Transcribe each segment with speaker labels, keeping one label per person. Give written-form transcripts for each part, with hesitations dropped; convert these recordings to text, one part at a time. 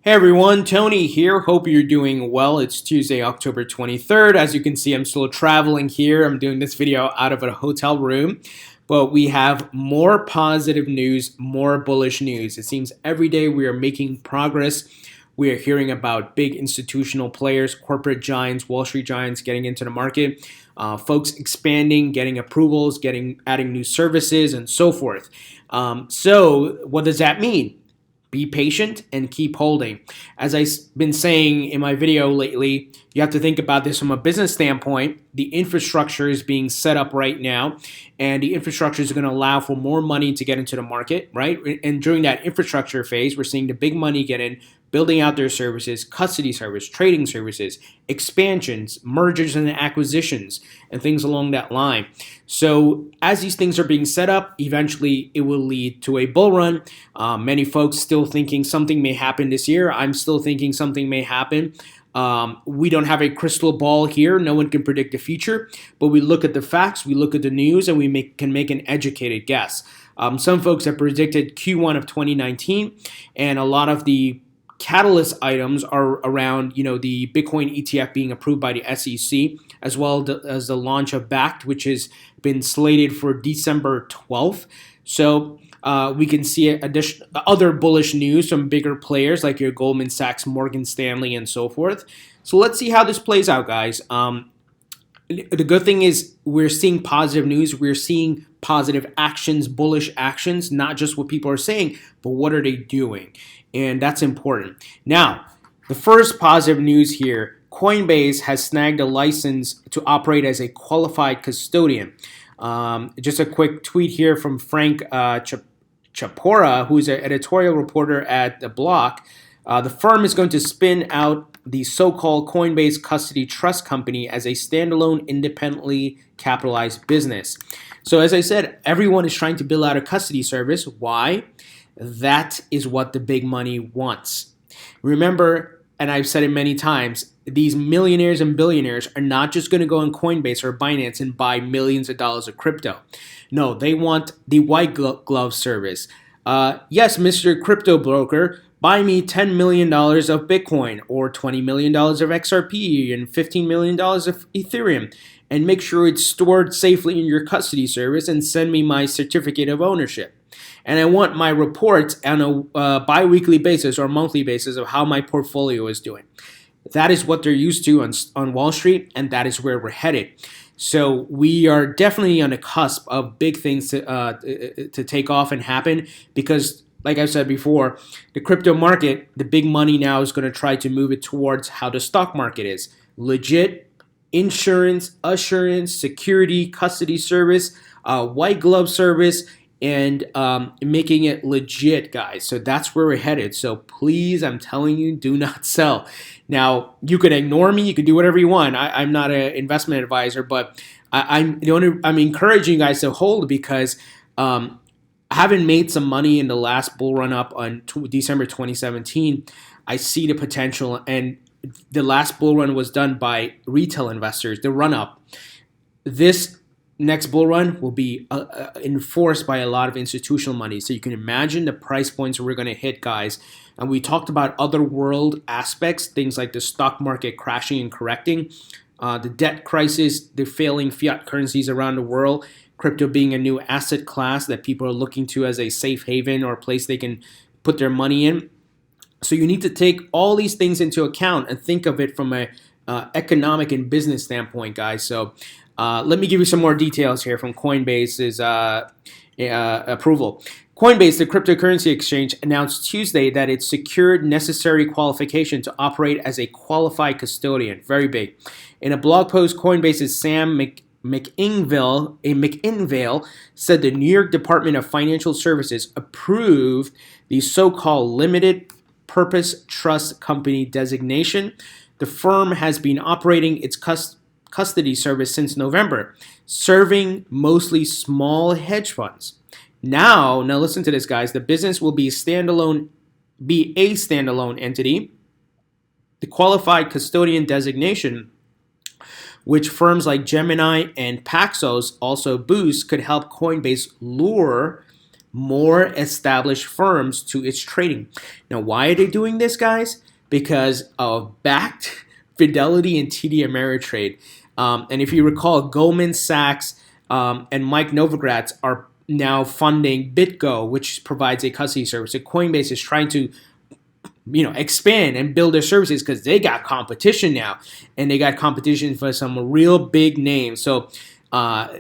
Speaker 1: Hey everyone, Tony here. Hope you're doing well. It's Tuesday, October 23rd. As you can see, I'm still traveling here. I'm doing this video out of a hotel room, but we have more positive news, more bullish news. It seems every day we are making progress. We are hearing about big institutional players, corporate giants, Wall Street giants getting into the market, folks expanding, getting approvals, adding new services, and so forth. So what does that mean? Be patient and keep holding. As I've been saying in my video lately, you have to think about this from a business standpoint. The infrastructure is being set up right now, and the infrastructure is going to allow for more money to get into the market, right? And during that infrastructure phase, we're seeing the big money get in, building out their services, custody service, trading services, expansions, mergers and acquisitions, and things along that line. So as these things are being set up, eventually it will lead to a bull run. Many folks still thinking something may happen this year. I'm still thinking something may happen. We don't have a crystal ball here. No one can predict the future, but we look at the facts, we look at the news, and we can make an educated guess. Some folks have predicted Q1 of 2019, and a lot of the catalyst items are around, the Bitcoin ETF being approved by the SEC, as well as the launch of Bakkt, which has been slated for December 12th. So we can see other bullish news from bigger players like your Goldman Sachs, Morgan Stanley, and so forth. So let's see how this plays out, guys. The good thing is we're seeing positive news. We're seeing positive actions, bullish actions, not just what people are saying, but what are they doing? And that's important. Now, the first positive news here, Coinbase has snagged a license to operate as a qualified custodian. Just a quick tweet here from Frank Chapora, who's an editorial reporter at The Block. The firm is going to spin out the so-called Coinbase Custody Trust Company as a standalone, independently capitalized business. So as I said, everyone is trying to build out a custody service. Why? That is what the big money wants. Remember, and I've said it many times, these millionaires and billionaires are not just going to go on Coinbase or Binance and buy millions of dollars of crypto. No, they want the white glove service. Yes, Mr. Crypto Broker, buy me $10 million of Bitcoin or $20 million of XRP and $15 million of Ethereum, and make sure it's stored safely in your custody service and send me my certificate of ownership. And I want my reports on a bi-weekly basis or monthly basis of how my portfolio is doing. That is what they're used to on Wall Street, and that is where we're headed. So we are definitely on the cusp of big things to take off and happen because, like I said before, the crypto market, the big money now is going to try to move it towards how the stock market is. Legit insurance, assurance, security, custody service, white glove service, and making it legit, guys. So that's where we're headed. So please, I'm telling you, do not sell. Now, you could ignore me. You could do whatever you want. I'm not an investment advisor, but I'm encouraging you guys to hold because having made some money in the last bull run up on December 2017, I see the potential. And the last bull run was done by retail investors, the run up. This next bull run will be enforced by a lot of institutional money. So you can imagine the price points we're going to hit, guys. And we talked about other world aspects, things like the stock market crashing and correcting, the debt crisis, the failing fiat currencies around the world, crypto being a new asset class that people are looking to as a safe haven or a place they can put their money in. So you need to take all these things into account and think of it from a economic and business standpoint, guys. So let me give you some more details here from Coinbase's approval. Coinbase, the cryptocurrency exchange, announced Tuesday that it secured necessary qualification to operate as a qualified custodian. Very big. In a blog post, Coinbase's Sam McInvale said the New York Department of Financial Services approved the so-called limited purpose trust company designation. The firm has been operating its custody service since November, serving mostly small hedge funds. Now listen to this, guys. The business will be a standalone entity. The qualified custodian designation, which firms like Gemini and Paxos also boost, could help Coinbase lure more established firms to its trading. Now, why are they doing this, guys? Because of Bakkt, Fidelity, and TD Ameritrade. And if you recall, Goldman Sachs and Mike Novogratz are now funding BitGo, which provides a custody service. So Coinbase is trying to expand and build their services because they got competition now, and they got competition for some real big names. So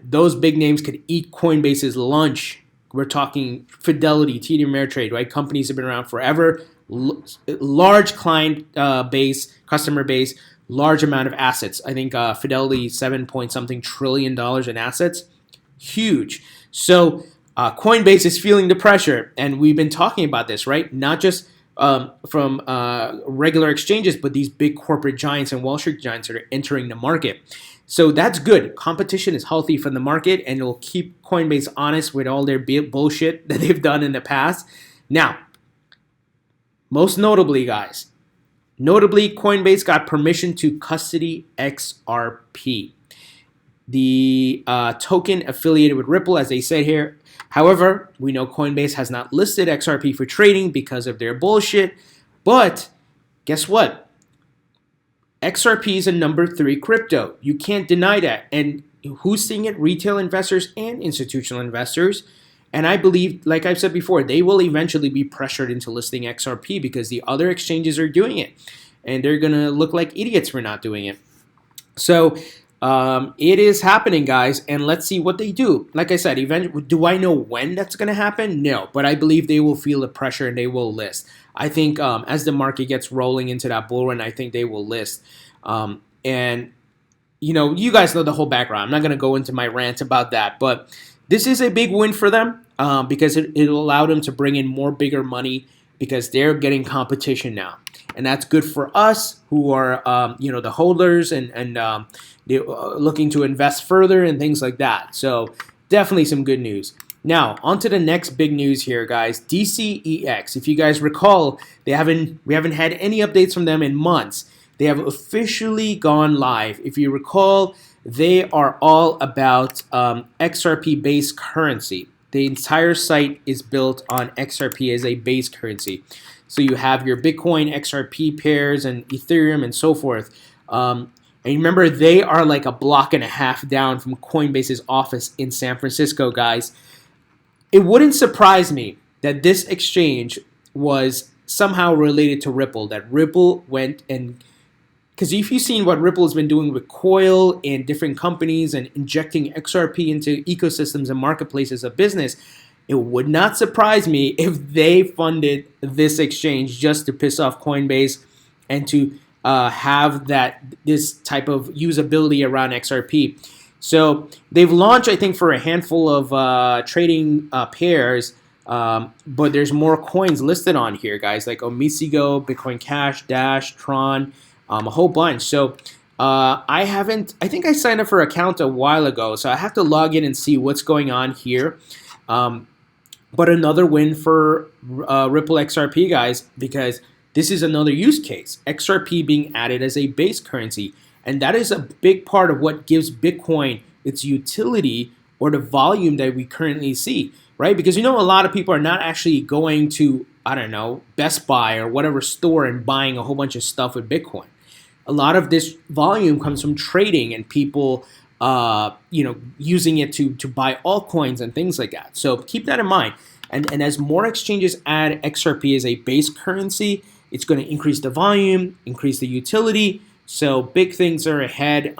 Speaker 1: those big names could eat Coinbase's lunch. We're talking Fidelity, TD Ameritrade, right? Companies have been around forever. Large client base, customer base, large amount of assets. I think Fidelity, 7 point something trillion in assets. Huge. So Coinbase is feeling the pressure, and we've been talking about this, right? Not just from regular exchanges, but these big corporate giants and Wall Street giants that are entering the market. So that's good. Competition is healthy for the market, and it'll keep Coinbase honest with all their bullshit that they've done in the past. Now, most notably, guys, Coinbase got permission to custody XRP, the token affiliated with Ripple, as they said here. However, we know Coinbase has not listed XRP for trading because of their bullshit. But guess what? XRP is a number 3 crypto. You can't deny that. And who's seeing it? Retail investors and institutional investors. And I believe, like I've said before, they will eventually be pressured into listing XRP because the other exchanges are doing it. And they're going to look like idiots for not doing it. So it is happening, guys, and let's see what they do. Like I said, do I know when that's going to happen? No, but I believe they will feel the pressure and they will list. I think as the market gets rolling into that bull run, I think they will list. And, you guys know the whole background. I'm not going to go into my rant about that, but this is a big win for them because it'll allow them to bring in more bigger money because they're getting competition now. And that's good for us who are, the holders and looking to invest further and things like that. So definitely some good news. Now, on to the next big news here, guys. DCEX. If you guys recall, we haven't had any updates from them in months. They have officially gone live. If you recall, they are all about XRP-based currency. The entire site is built on XRP as a base currency. So you have your Bitcoin, XRP pairs, and Ethereum, and so forth. And remember, they are like a block and a half down from Coinbase's office in San Francisco, guys. It wouldn't surprise me that this exchange was somehow related to Ripple, that Ripple went and... Because if you've seen what Ripple has been doing with Coil and different companies and injecting XRP into ecosystems and marketplaces of business, it would not surprise me if they funded this exchange just to piss off Coinbase and to have this type of usability around XRP. So they've launched, I think, for a handful of trading pairs, but there's more coins listed on here, guys, like Omisigo, Bitcoin Cash, Dash, Tron, a whole bunch. So I think I signed up for an account a while ago, so I have to log in and see what's going on here. But another win for Ripple XRP, guys, because this is another use case. XRP being added as a base currency. And that is a big part of what gives Bitcoin its utility or the volume that we currently see, right? Because a lot of people are not actually going to, Best Buy or whatever store and buying a whole bunch of stuff with Bitcoin. A lot of this volume comes from trading and people using it to buy altcoins and things like that. So keep that in mind. And as more exchanges add XRP as a base currency, it's going to increase the volume, increase the utility. So big things are ahead.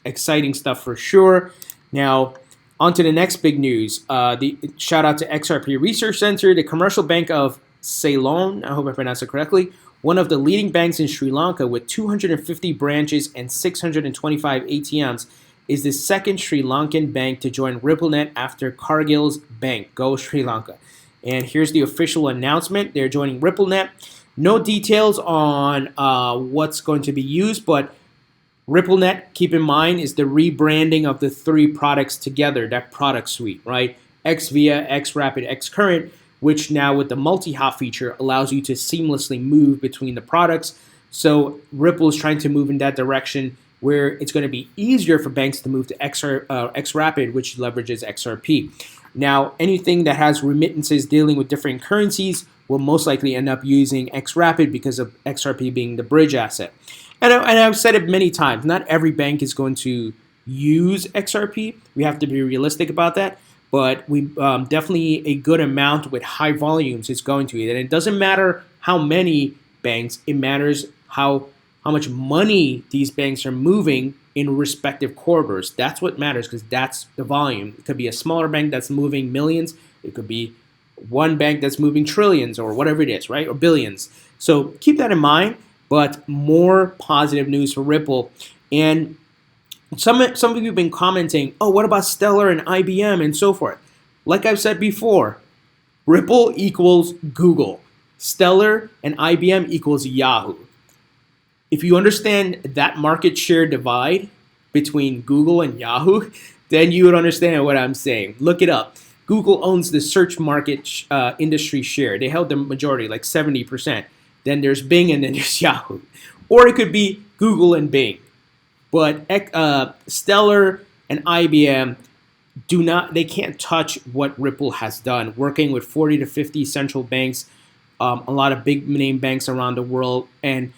Speaker 1: Exciting stuff for sure. Now, on to the next big news. The shout out to XRP Research Center, the Commercial Bank of Ceylon. I hope I pronounced it correctly. One of the leading banks in Sri Lanka with 250 branches and 625 ATMs is the second Sri Lankan bank to join RippleNet after Cargills Bank. Go Sri Lanka. And here's the official announcement. They're joining RippleNet. No details on what's going to be used, but RippleNet, keep in mind, is the rebranding of the 3 products together, that product suite, right? XVIA, XRapid, XCurrent, which now with the multi-hop feature allows you to seamlessly move between the products. So Ripple is trying to move in that direction where it's going to be easier for banks to move to XRapid, which leverages XRP. Now, anything that has remittances dealing with different currencies will most likely end up using XRapid because of XRP being the bridge asset. And I've said it many times, not every bank is going to use XRP. We have to be realistic about that. But we definitely a good amount with high volumes is going to. And it doesn't matter how many banks, it matters how much money these banks are moving in respective corridors. That's what matters because that's the volume. It could be a smaller bank that's moving millions. It could be one bank that's moving trillions or whatever it is, right? Or billions. So keep that in mind, but more positive news for Ripple. And some of you have been commenting, oh, what about Stellar and IBM and so forth? Like I've said before, Ripple equals Google. Stellar and IBM equals Yahoo. If you understand that market share divide between Google and Yahoo, then you would understand what I'm saying. Look it up. Google owns the search market industry share. They held the majority, like 70%. Then there's Bing and then there's Yahoo. Or it could be Google and Bing. But Stellar and IBM they can't touch what Ripple has done, working with 40 to 50 central banks, a lot of big name banks around the world. And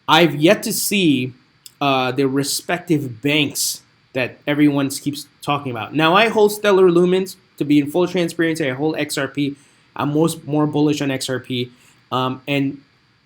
Speaker 1: I've yet to see the respective banks that everyone keeps talking about. Now, I hold Stellar Lumens. To be in full transparency, I hold XRP. I'm more bullish on XRP. And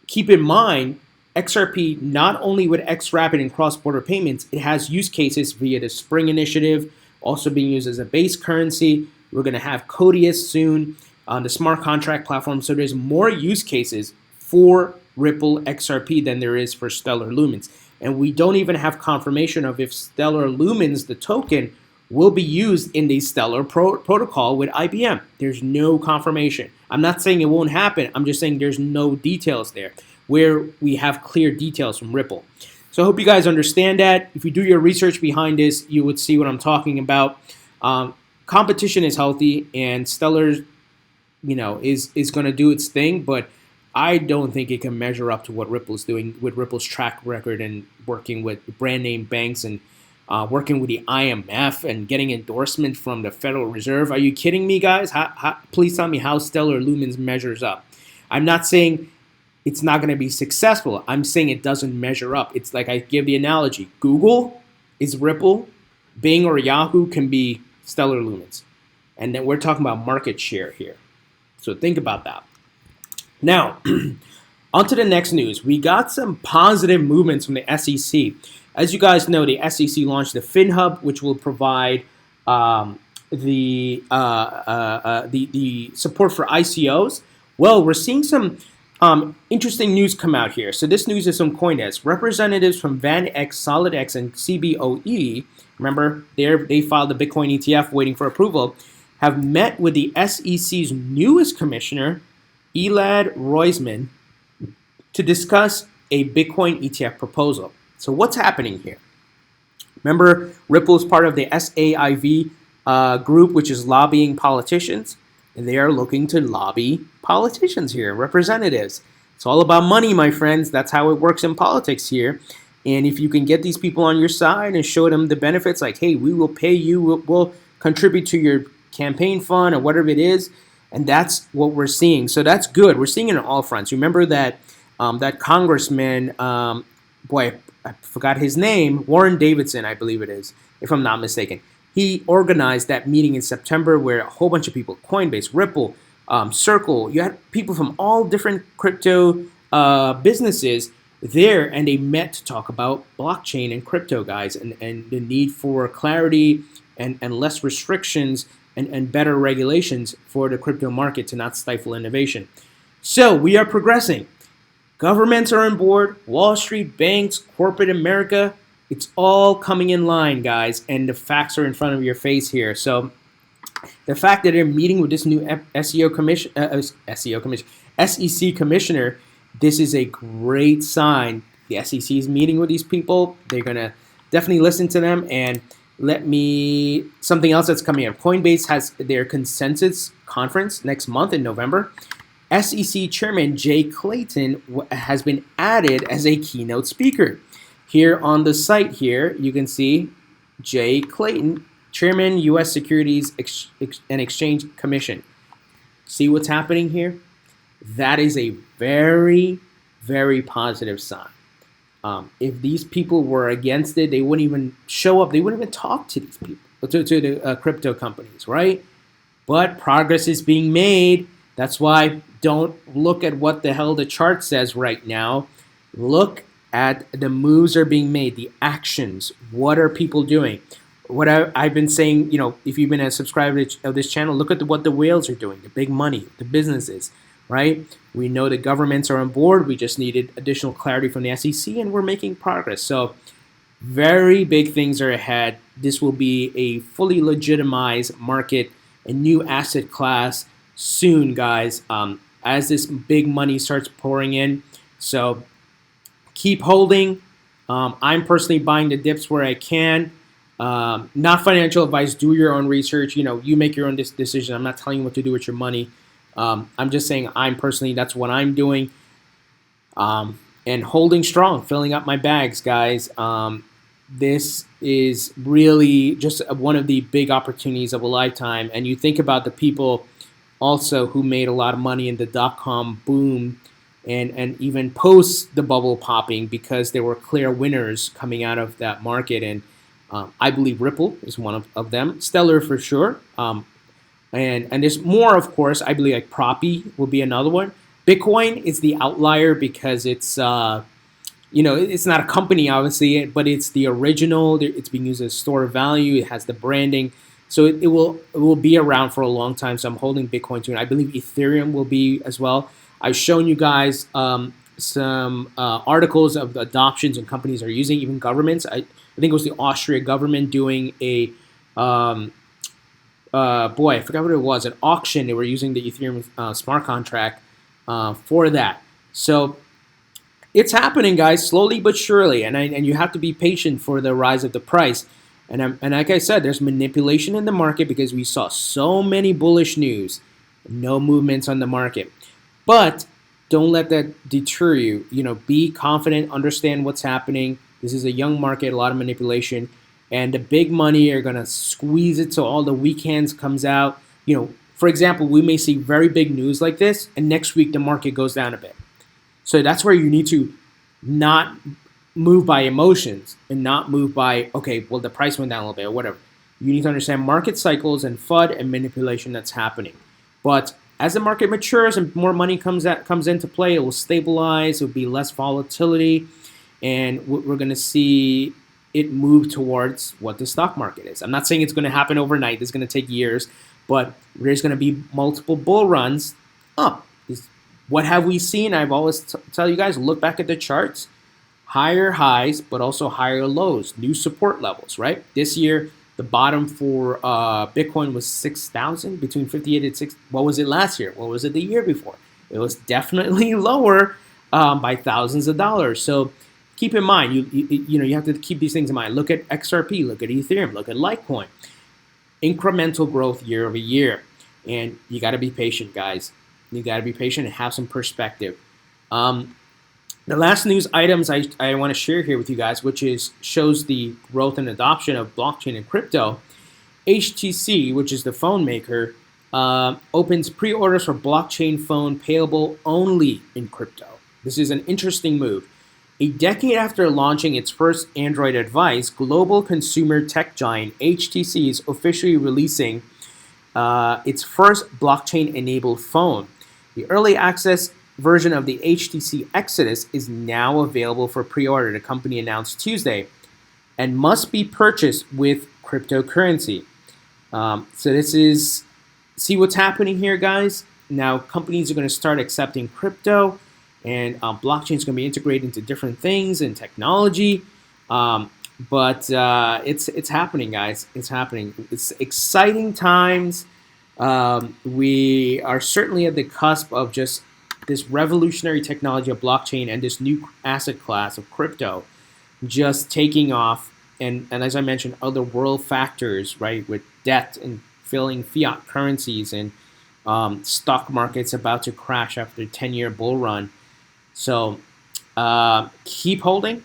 Speaker 1: keep in mind, XRP, not only with XRapid and cross-border payments, it has use cases via the Spring Initiative, also being used as a base currency. We're going to have Codius soon on the smart contract platform. So there's more use cases for Ripple XRP than there is for Stellar Lumens. And we don't even have confirmation of if Stellar Lumens, the token, will be used in the Stellar protocol with IBM. There's no confirmation. I'm not saying it won't happen. I'm just saying there's no details there where we have clear details from Ripple. So I hope you guys understand that. If you do your research behind this, you would see what I'm talking about. Competition is healthy, and Stellar, is going to do its thing, but I don't think it can measure up to what Ripple's doing with Ripple's track record and working with brand name banks and working with the IMF and getting endorsement from the Federal Reserve. Are you kidding me, guys? Please tell me how Stellar Lumens measures up. I'm not saying it's not going to be successful. I'm saying it doesn't measure up. It's like I give the analogy. Google is Ripple. Bing or Yahoo can be Stellar Lumens. And then we're talking about market share here. So think about that. Now, on to the next news. We got some positive movements from the SEC. As you guys know, the SEC launched the FinHub, which will provide the support for ICOs. Well, we're seeing some interesting news come out here. So this news is from Coindesk. Representatives from VanEck, SolidX, and Cboe, remember, they filed the Bitcoin ETF waiting for approval, have met with the SEC's newest commissioner, Elad Roisman, to discuss a Bitcoin ETF proposal. So what's happening here? Remember, Ripple is part of the SAIV group, which is lobbying politicians. And they are looking to lobby politicians here, representatives. It's all about money, my friends. That's how it works in politics here. And if you can get these people on your side and show them the benefits, like, hey, we will pay you, we'll contribute to your campaign fund or whatever it is, and that's what we're seeing. So that's good. We're seeing it on all fronts. Remember that that congressman, I forgot his name, Warren Davidson, I believe it is, if I'm not mistaken. He organized that meeting in September where a whole bunch of people, Coinbase, Ripple, Circle, you had people from all different crypto businesses there, and they met to talk about blockchain and crypto, guys, and the need for clarity and less restrictions and better regulations for the crypto market to not stifle innovation. So we are progressing. Governments are on board, Wall Street, banks, corporate America. It's all coming in line, guys, and the facts are in front of your face here. So the fact that they're meeting with this new SEC commissioner, this is a great sign. The SEC is meeting with these people. They're going to definitely listen to them. And something else that's coming up. Coinbase has their consensus conference next month in November. SEC Chairman Jay Clayton has been added as a keynote speaker. Here on the site here, you can see Jay Clayton Chairman, U.S. Securities and Exchange Commission. See what's happening here? That is a very, very positive sign. If these people were against it, they wouldn't even show up. They wouldn't even talk to these people, to the crypto companies, right? But progress is being made. That's why don't look at what the hell the chart says right now. Look at the moves are being made, the actions. What are people doing? What I've been saying, if you've been a subscriber of this channel, look at what the whales are doing, the big money, the businesses, right? We know the governments are on board. We just needed additional clarity from the SEC, and we're making progress. So very big things are ahead. This will be a fully legitimized market, a new asset class soon, guys, as this big money starts pouring in. So keep holding. I'm personally buying the dips where I can. Not financial advice. Do your own research. You make your own decision. I'm not telling you what to do with your money. I'm just saying that's what I'm doing. And holding strong, filling up my bags, guys. This is really just one of the big opportunities of a lifetime. And you think about the people also who made a lot of money in the dot-com boom and even post the bubble popping, because there were clear winners coming out of that market. And I believe Ripple is one of them. Stellar for sure. And there's more, of course. I believe like Proppy will be another one. Bitcoin is the outlier because it's it's not a company, obviously, but it's the original. It's being used as a store of value. It has the branding. So it will be around for a long time. So I'm holding Bitcoin too. And I believe Ethereum will be as well. I've shown you guys some articles of the adoptions and companies are using, even governments. I think it was the Austria government doing a, I forgot what it was, an auction. They were using the Ethereum smart contract for that. So it's happening, guys, slowly but surely, and you have to be patient for the rise of the price. And like I said, there's manipulation in the market because we saw so many bullish news, no movements on the market. But don't let that deter you. Be confident, understand what's happening. This is a young market, a lot of manipulation, and the big money are gonna squeeze it so all the weak hands comes out. For example, we may see very big news like this, and next week the market goes down a bit. So that's where you need to not move by emotions and not move by, okay, well, the price went down a little bit or whatever. You need to understand market cycles and FUD and manipulation that's happening. But as the market matures and more money comes into play, it will stabilize, it will be less volatility, and we're going to see it move towards what the stock market is. I'm not saying it's going to happen overnight. It's going to take years, but there's going to be multiple bull runs up. What have we seen? I've always tell you guys, look back at the charts. Higher highs, but also higher lows, new support levels, right? This year, the bottom for Bitcoin was 6,000, between 58 and 6. What was it last year? What was it the year before? It was definitely lower by thousands of dollars. So keep in mind, you have to keep these things in mind. Look at XRP, look at Ethereum, look at Litecoin. Incremental growth year over year. And you got to be patient, guys. You got to be patient and have some perspective. The last news items I want to share here with you guys, which shows the growth and adoption of blockchain and crypto. HTC, which is the phone maker, opens pre-orders for blockchain phone payable only in crypto. This is an interesting move. A decade after launching its first Android device, global consumer tech giant HTC is officially releasing its first blockchain-enabled phone. The early access version of the HTC Exodus is now available for pre-order, the company announced Tuesday, and must be purchased with cryptocurrency. So this is, see what's happening here, guys? Now companies are going to start accepting crypto, and blockchain is going to be integrated into different things and technology. But it's happening, guys. It's happening. It's exciting times. We are certainly at the cusp of just this revolutionary technology of blockchain and this new asset class of crypto just taking off. And as I mentioned, other world factors, right, with debt and filling fiat currencies and stock markets about to crash after a 10-year bull run. So keep holding.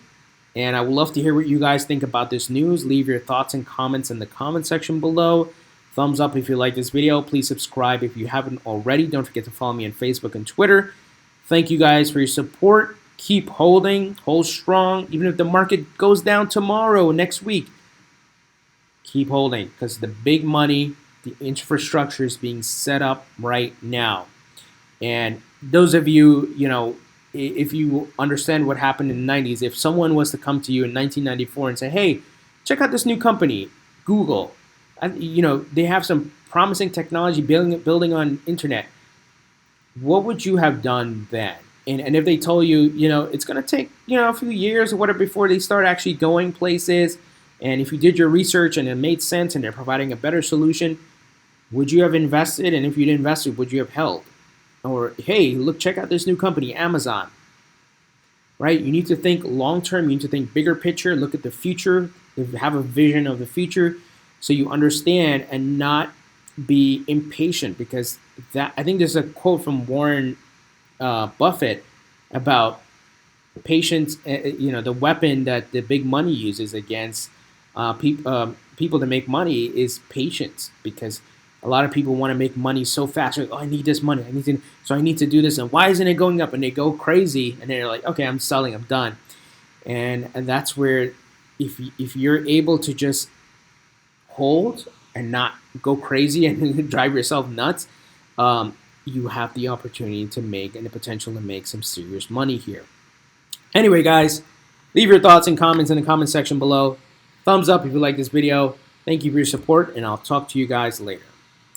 Speaker 1: And I would love to hear what you guys think about this news. Leave your thoughts and comments in the comment section below. Thumbs up if you like this video. Please subscribe if you haven't already. Don't forget to follow me on Facebook and Twitter. Thank you guys for your support. Keep holding, hold strong. Even if the market goes down tomorrow, next week, keep holding, because the big money, the infrastructure is being set up right now. And those of you, if you understand what happened in the 90s, if someone was to come to you in 1994 and say, hey, check out this new company, Google, they have some promising technology building on internet, what would you have done then? And if they told you, it's going to take, a few years or whatever before they start actually going places, and if you did your research and it made sense and they're providing a better solution, would you have invested? And if you'd invested, would you have held? Or, hey, look, check out this new company, Amazon. Right? You need to think long term. You need to think bigger picture. Look at the future. Have a vision of the future so you understand and not be impatient. Because I think there's a quote from Warren Buffett about patience. The weapon that the big money uses against people to make money is patience, because a lot of people want to make money so fast. Like, oh, I need this money. So I need to do this. And why isn't it going up? And they go crazy. And they're like, okay, I'm selling. I'm done. And that's where if you're able to just hold and not go crazy and drive yourself nuts, you have the opportunity to make and the potential to make some serious money here. Anyway, guys, leave your thoughts and comments in the comment section below. Thumbs up if you like this video. Thank you for your support, and I'll talk to you guys later.